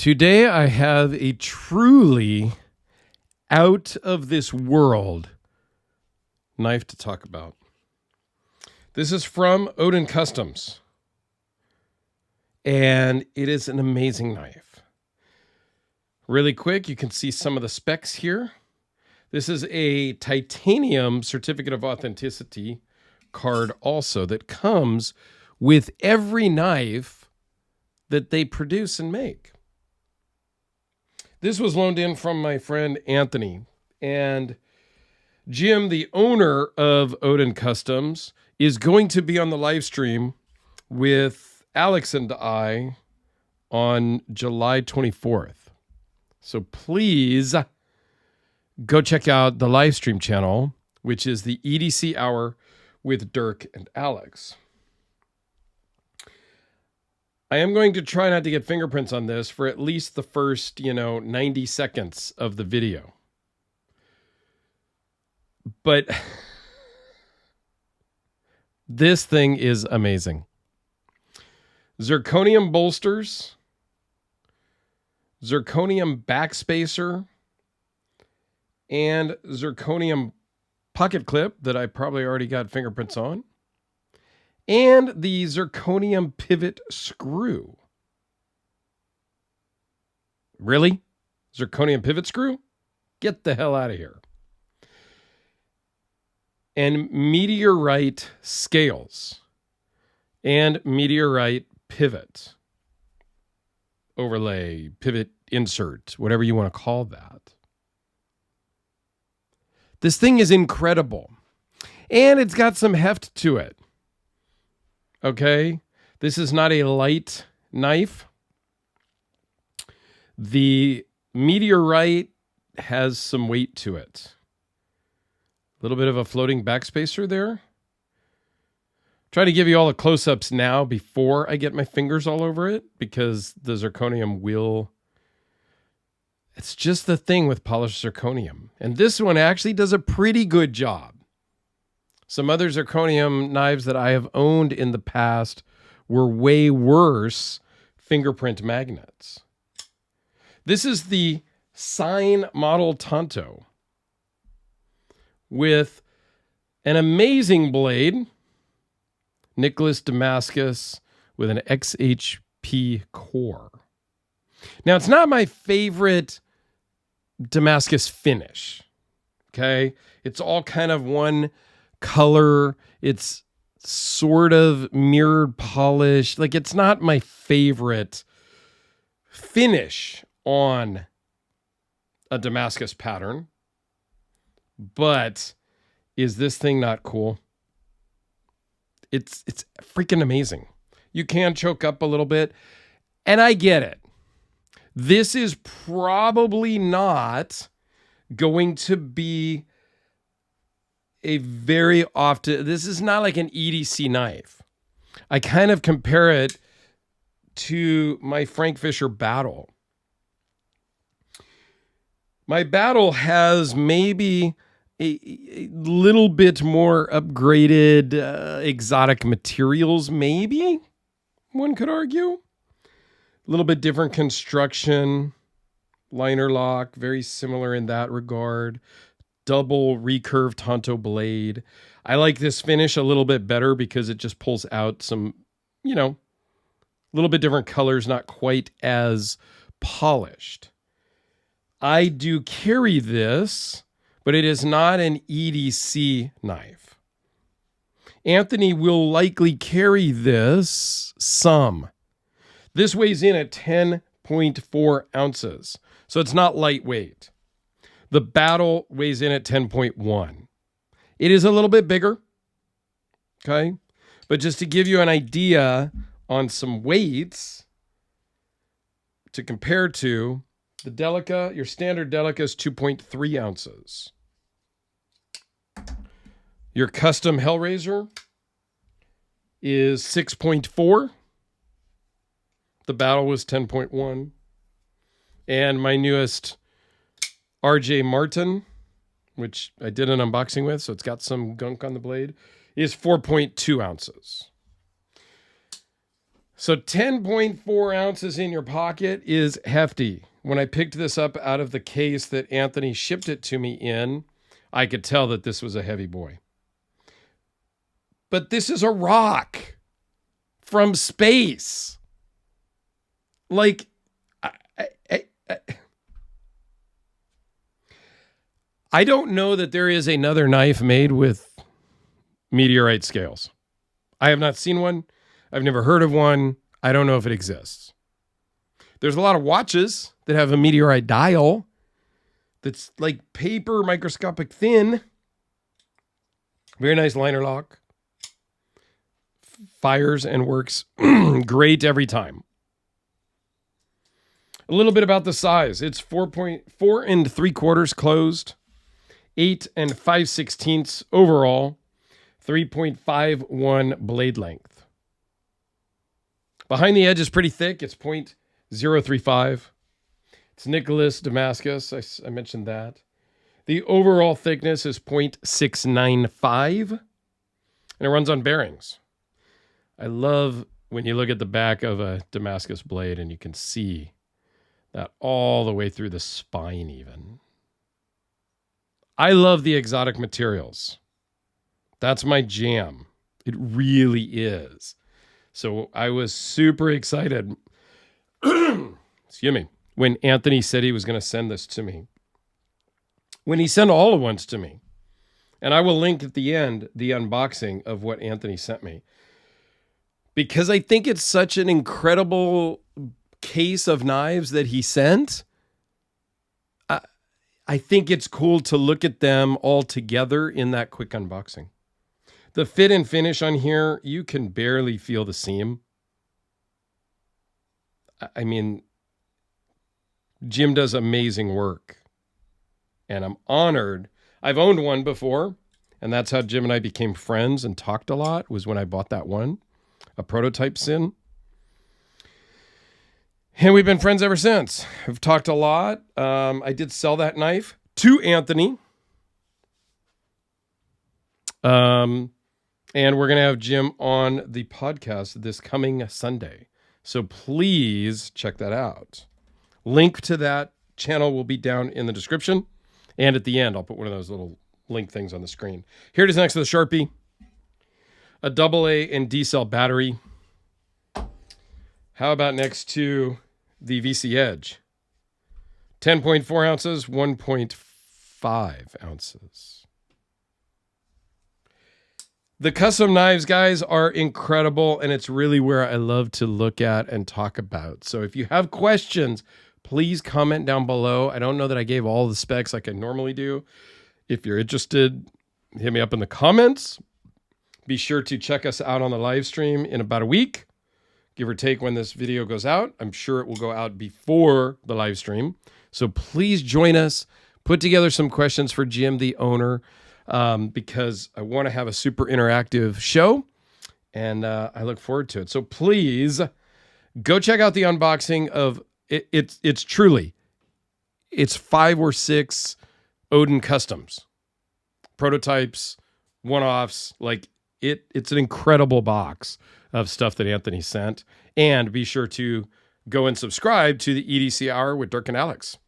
Today I have a truly out of this world knife to talk about. This is from Odin Customs, and it is an amazing knife. Really quick, you can see some of the specs here. This is a titanium certificate of authenticity card also that comes with every knife that they produce and make. This was loaned in from my friend Anthony, and Jim, the owner of Odin Customs, is going to be on the live stream with Alex and I on July 24th. So please go check out the live stream channel, which is the EDC Hour with Dirk and Alex. I am going to try not to get fingerprints on this for at least the first, 90 seconds of the video. But this thing is amazing. Zirconium bolsters, zirconium backspacer, and zirconium pocket clip that I probably already got fingerprints on. And the zirconium pivot screw. Really? Zirconium pivot screw? Get the hell out of here. And meteorite scales. And meteorite pivot. Overlay, pivot insert, whatever you want to call that. This thing is incredible. And it's got some heft to it. Okay, this is not a light knife. The meteorite has some weight to it. A little bit of a floating backspacer there. Try to give you all the close-ups now before I get my fingers all over it, because the zirconium will... It's just the thing with polished zirconium. And this one actually does a pretty good job. Some other zirconium knives that I have owned in the past were way worse fingerprint magnets. This is the Sine Tanto with an amazing blade, Nicholas Damascus with an XHP core. Now, it's not my favorite Damascus finish, okay? It's all kind of one color. It's sort of mirrored polish. Like, it's not my favorite finish on a Damascus pattern. But is this thing not cool? It's freaking amazing. You can choke up a little bit, and I get it. This is probably not going to be this is not like an EDC knife. I kind of compare it to my Frank Fisher Battle. My Battle has maybe a little bit more upgraded exotic materials, maybe, one could argue. A little bit different construction, liner lock, very similar in that regard. Double recurve Tanto blade. I like this finish a little bit better because it just pulls out some, a little bit different colors, not quite as polished. I do carry this, but it is not an EDC knife. Anthony will likely carry this some. This weighs in at 10.4 ounces, so it's not lightweight. The Battle weighs in at 10.1. It is a little bit bigger, okay? But just to give you an idea on some weights to compare to, the Delica, your standard Delica is 2.3 ounces. Your custom Hellraiser is 6.4. The Battle was 10.1. And my newest RJ Martin, which I did an unboxing with, so it's got some gunk on the blade, is 4.2 ounces. So 10.4 ounces in your pocket is hefty. When I picked this up out of the case that Anthony shipped it to me in, I could tell that this was a heavy boy. But this is a rock from space. Like, I don't know that there is another knife made with meteorite scales. I have not seen one. I've never heard of one. I don't know if it exists. There's a lot of watches that have a meteorite dial that's like paper, microscopic thin. Very nice liner lock. Fires and works great every time. A little bit about the size. It's 4.4 3/4 closed, 8 5/16 overall, 3.51 blade length. Behind the edge is pretty thick. It's 0.035. It's Nicholas Damascus. I mentioned that. The overall thickness is 0.695, and it runs on bearings. I love when you look at the back of a Damascus blade and you can see that all the way through the spine even. I love the exotic materials. That's my jam. It really is. So I was super excited, excuse me, when Anthony said he was going to send this to me. When he sent all the ones to me. And I will link at the end the unboxing of what Anthony sent me. Because I think it's such an incredible case of knives that he sent. I think it's cool to look at them all together in that quick unboxing. The fit and finish on here, you can barely feel the seam. I mean, Jim does amazing work. And I'm honored. I've owned one before, and that's how Jim and I became friends and talked a lot, was when I bought that one, a prototype Sine. And we've been friends ever since. We've talked a lot. I did sell that knife to Anthony. And we're going to have Jim on the podcast this coming Sunday. So please check that out. Link to that channel will be down in the description. And at the end, I'll put one of those little link things on the screen. Here it is next to the Sharpie. A AA and D cell battery. How about next to the VC Edge? 10.4 ounces, 1.5 ounces. The custom knives, guys, are incredible, and it's really where I love to look at and talk about. So if you have questions, please comment down below. I don't know that I gave all the specs like I normally do. If you're interested, hit me up in the comments. Be sure to check us out on the live stream in about a week, give or take when this video goes out. I'm sure it will go out before the live stream. So please join us. Put together some questions for Jim, the owner, because I want to have a super interactive show, and I look forward to it. So please go check out the unboxing of it. It's truly, it's 5 or 6 Odin customs, prototypes, one-offs. Like it's an incredible box of stuff that Anthony sent. And be sure to go and subscribe to the EDC Hour with Dirk and Alex.